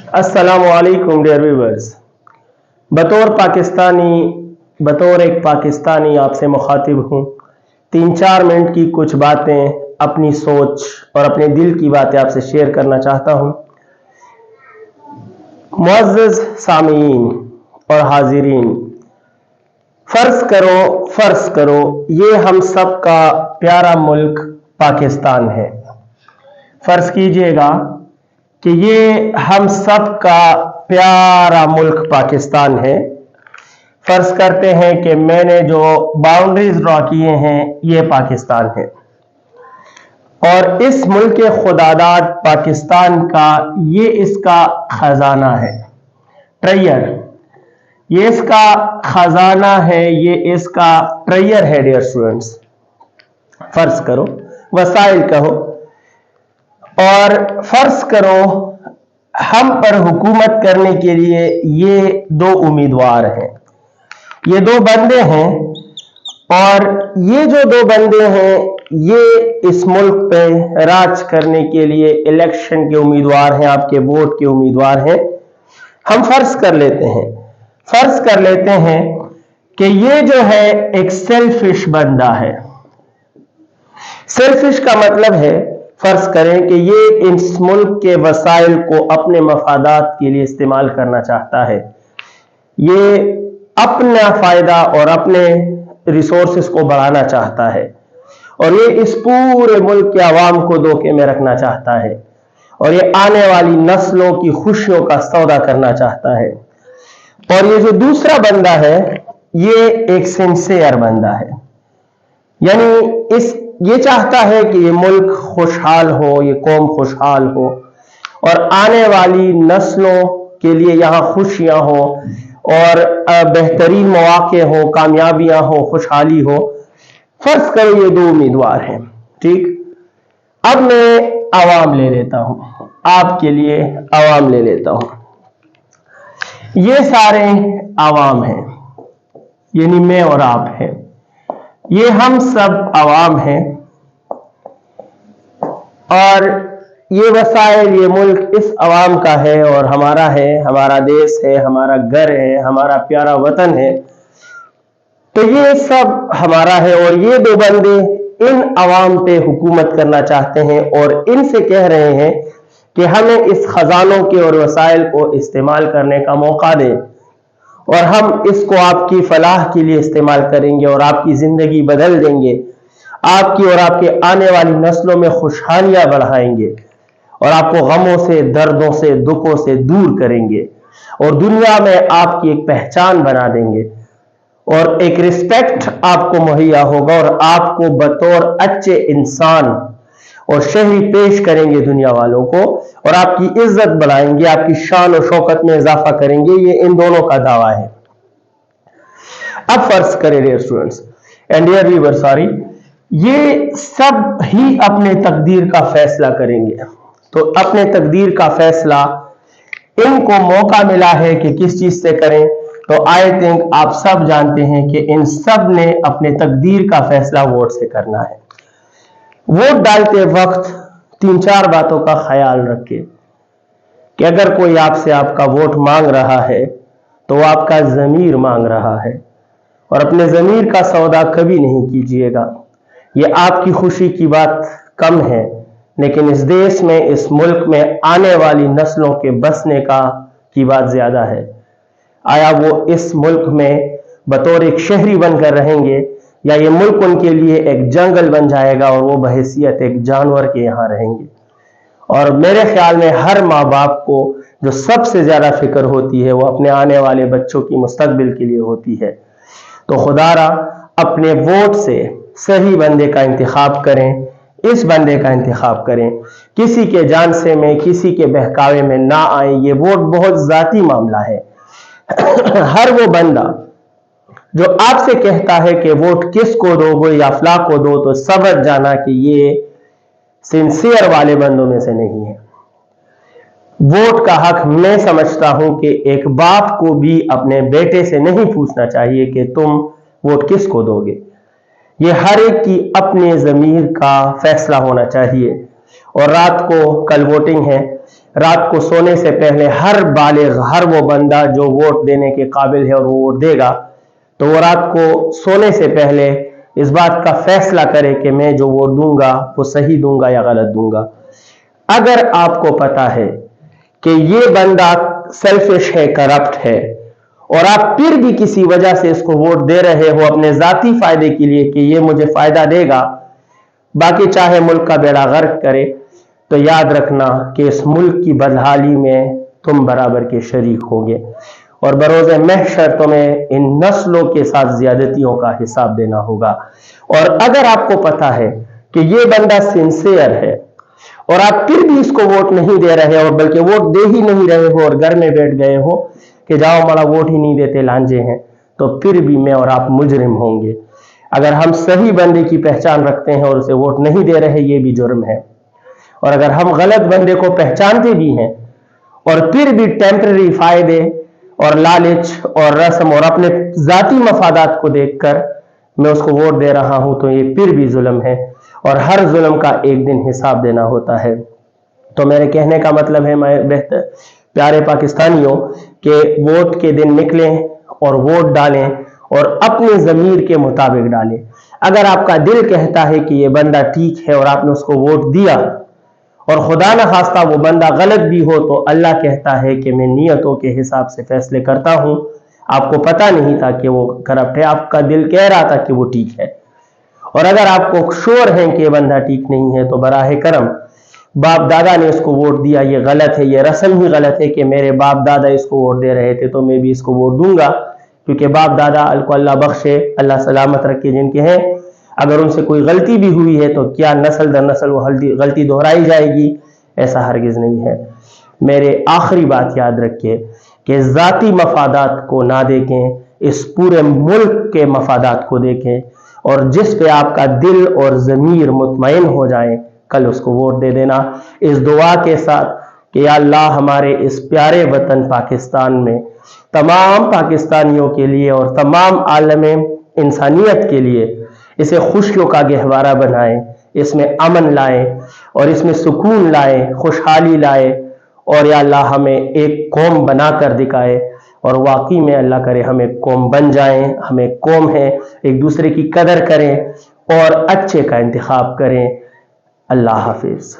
अस्सलाम वालेकुम dear viewers. बतौर एक पाकिस्तानी आपसे मुखातिब हूँ। 3-4 मिनट की कुछ बातें, अपनी सोच और अपने दिल की बातें आपसे शेयर करना चाहता हूँ। मुअज़्ज़ज़ सामीन और हाजिरीन, फर्ज करो ये हम सब का प्यारा मुल्क पाकिस्तान है। फर्ज कीजिएगा कि ये हम सब का प्यारा मुल्क पाकिस्तान है। फर्ज करते हैं कि मैंने जो बाउंड्रीज ड्रॉ किए हैं ये पाकिस्तान है, और इस मुल्क के खुदादाद पाकिस्तान का ये इसका खजाना है। ट्रेयर, ये इसका खजाना है, ये इसका ट्रेयर है। डियर स्टूडेंट्स, फर्ज करो, वसाइल कहो, और फर्ज करो हम पर हुकूमत करने के लिए ये 2 उम्मीदवार हैं, ये 2 बंदे हैं, और ये जो 2 बंदे हैं ये इस मुल्क पे राज करने के लिए इलेक्शन के उम्मीदवार हैं, आपके वोट के उम्मीदवार हैं। हम फर्ज कर लेते हैं कि ये जो है एक सेल्फिश बंदा है। सेल्फिश का मतलब है, फर्ज करें कि ये इस मुल्क के वसाइल को अपने मफादात के लिए इस्तेमाल करना चाहता है। ये अपना फायदा और अपने रिसोर्सेस को बढ़ाना चाहता है, और ये इस पूरे मुल्क के आवाम को धोखे में रखना चाहता है, और ये आने वाली नस्लों की खुशियों का सौदा करना चाहता है। और ये जो दूसरा बंदा है ये एक सिंसियर बंदा है, यानी ये चाहता है कि ये मुल्क खुशहाल हो, ये कौम खुशहाल हो, और आने वाली नस्लों के लिए यहाँ खुशियां हो और बेहतरीन मौके हो, कामयाबियां हो, खुशहाली हो। फर्ज करो ये 2 उम्मीदवार हैं, ठीक। अब मैं आवाम ले लेता हूं, आपके लिए आवाम ले लेता हूं। ये सारे आवाम हैं, यानी मैं और आप हैं, ये हम सब आवाम हैं, और ये वसाइल, ये मुल्क इस आवाम का है और हमारा है, हमारा देश है, हमारा घर है, हमारा प्यारा वतन है। तो ये सब हमारा है, और ये 2 बंदे इन आवाम पे हुकूमत करना चाहते हैं, और इनसे कह रहे हैं कि हमें इस खजानों के और वसाइल को इस्तेमाल करने का मौका दें, और हम इसको आपकी फलाह के लिए इस्तेमाल करेंगे, और आपकी जिंदगी बदल देंगे, आपकी और आपके आने वाली नस्लों में खुशहालियां बढ़ाएंगे, और आपको गमों से, दर्दों से, दुखों से दूर करेंगे, और दुनिया में आपकी एक पहचान बना देंगे, और एक रिस्पेक्ट आपको मुहैया होगा, और आपको बतौर अच्छे इंसान और शहरी पेश करेंगे दुनिया वालों को, और आपकी इज्जत बढ़ाएंगे, आपकी शान और शौकत में इजाफा करेंगे। ये इन दोनों का दावा है। अब फर्ज करें dear students and dear viewer, sorry, ये सब ही अपने तकदीर का फैसला करेंगे। तो अपने तकदीर का फैसला इनको मौका मिला है कि किस चीज से करें। तो आई थिंक आप सब जानते हैं कि इन सब ने अपने तकदीर का फैसला वोट से करना है। वोट डालते वक्त 3-4 बातों का ख्याल रखें कि अगर कोई आपसे आपका वोट मांग रहा है तो वो आपका ज़मीर मांग रहा है, और अपने ज़मीर का सौदा कभी नहीं कीजिएगा। ये आपकी खुशी की बात कम है, लेकिन इस देश में, इस मुल्क में आने वाली नस्लों के बसने की बात ज्यादा है। आया वो इस मुल्क में बतौर एक शहरी बनकर रहेंगे, या ये मुल्क उनके लिए एक जंगल बन जाएगा और वो बहैसियत एक जानवर के यहाँ रहेंगे। और मेरे ख्याल में हर माँ बाप को जो सबसे ज्यादा फिक्र होती है वो अपने आने वाले बच्चों की मुस्तकबिल के लिए होती है। तो खुदारा अपने वोट से सही बंदे का इंतखाब करें, इस बंदे का इंतखाब करें, किसी के जानसे में, किसी के बहकावे में ना आए। ये वोट बहुत जाती मामला है। हर वो बंदा जो आपसे कहता है कि वोट किसको दोगे या फला को दो, तो समझ जाना कि ये सिंसियर वाले बंदों में से नहीं है। वोट का हक मैं समझता हूं कि एक बाप को भी अपने बेटे से नहीं पूछना चाहिए कि तुम वोट किसको दोगे। ये हर एक की अपने ज़मीर का फैसला होना चाहिए। और रात को, कल वोटिंग है, رات کو سونے سے پہلے ہر بالغ، ہر وہ بندہ جو ووٹ دینے کے قابل ہے اور وہ ووٹ دے گا، تو وہ رات کو سونے سے پہلے اس بات کا فیصلہ کرے کہ میں جو ووٹ دوں گا وہ صحیح دوں گا یا غلط دوں گا۔ اگر آپ کو پتا ہے کہ یہ بندہ سیلفش ہے، کرپٹ ہے، اور آپ پھر بھی کسی وجہ سے اس کو ووٹ دے رہے ہو اپنے ذاتی فائدے کے لیے کہ یہ مجھے فائدہ دے گا، باقی چاہے ملک کا بیڑا غرق کرے، تو یاد رکھنا کہ اس ملک کی بدحالی میں تم برابر کے شریک ہوگے، اور بروز محشر تمہیں ان نسلوں کے ساتھ زیادتیوں کا حساب دینا ہوگا۔ اور اگر آپ کو پتا ہے کہ یہ بندہ سنسیئر ہے اور آپ پھر بھی اس کو ووٹ نہیں دے رہے اور بلکہ ووٹ دے ہی نہیں رہے ہو اور گھر میں بیٹھ گئے ہو کہ جاؤ ہمارا ووٹ ہی نہیں دیتے، لانجے ہیں، تو پھر بھی میں اور آپ مجرم ہوں گے۔ اگر ہم صحیح بندے کی پہچان رکھتے ہیں اور اسے ووٹ نہیں دے رہے، یہ بھی جرم ہے، اور اگر ہم غلط بندے کو پہچانتے بھی ہیں اور پھر بھی ٹیمپرری فائدے اور لالچ اور رسم اور اپنے ذاتی مفادات کو دیکھ کر میں اس کو ووٹ دے رہا ہوں، تو یہ پھر بھی ظلم ہے، اور ہر ظلم کا ایک دن حساب دینا ہوتا ہے۔ تو میرے کہنے کا مطلب ہے پیارے پاکستانیوں کہ ووٹ کے دن نکلیں اور ووٹ ڈالیں اور اپنے ضمیر کے مطابق ڈالیں۔ اگر آپ کا دل کہتا ہے کہ یہ بندہ ٹھیک ہے اور آپ نے اس کو ووٹ دیا اور خدا نہ خواستہ وہ بندہ غلط بھی ہو، تو اللہ کہتا ہے کہ میں نیتوں کے حساب سے فیصلے کرتا ہوں۔ آپ کو پتہ نہیں تھا کہ وہ کرپٹ ہے، آپ کا دل کہہ رہا تھا کہ وہ ٹھیک ہے، اور اگر آپ کو شور ہے کہ یہ بندہ ٹھیک نہیں ہے، تو براہ کرم باپ دادا نے اس کو ووٹ دیا، یہ غلط ہے، یہ رسم ہی غلط ہے کہ میرے باپ دادا اس کو ووٹ دے رہے تھے تو میں بھی اس کو ووٹ دوں گا، کیونکہ باپ دادا کو اللہ بخشے، اللہ سلامت رکھے جن کے ہیں، اگر ان سے کوئی غلطی بھی ہوئی ہے تو کیا نسل در نسل وہ غلطی دہرائی جائے گی؟ ایسا ہرگز نہیں ہے۔ میرے آخری بات یاد رکھیں کہ ذاتی مفادات کو نہ دیکھیں، اس پورے ملک کے مفادات کو دیکھیں، اور جس پہ آپ کا دل اور ضمیر مطمئن ہو جائیں کل اس کو ووٹ دے دینا، اس دعا کے ساتھ کہ یا اللہ ہمارے اس پیارے وطن پاکستان میں تمام پاکستانیوں کے لیے اور تمام عالم انسانیت کے لیے اسے خوشیوں کا گہوارہ بنائیں، اس میں امن لائیں اور اس میں سکون لائیں، خوشحالی لائے، اور یا اللہ ہمیں ایک قوم بنا کر دکھائے، اور واقعی میں اللہ کرے ہم ایک قوم بن جائیں، ہم ایک قوم ہے، ایک دوسرے کی قدر کریں اور اچھے کا انتخاب کریں۔ اللہ حافظ۔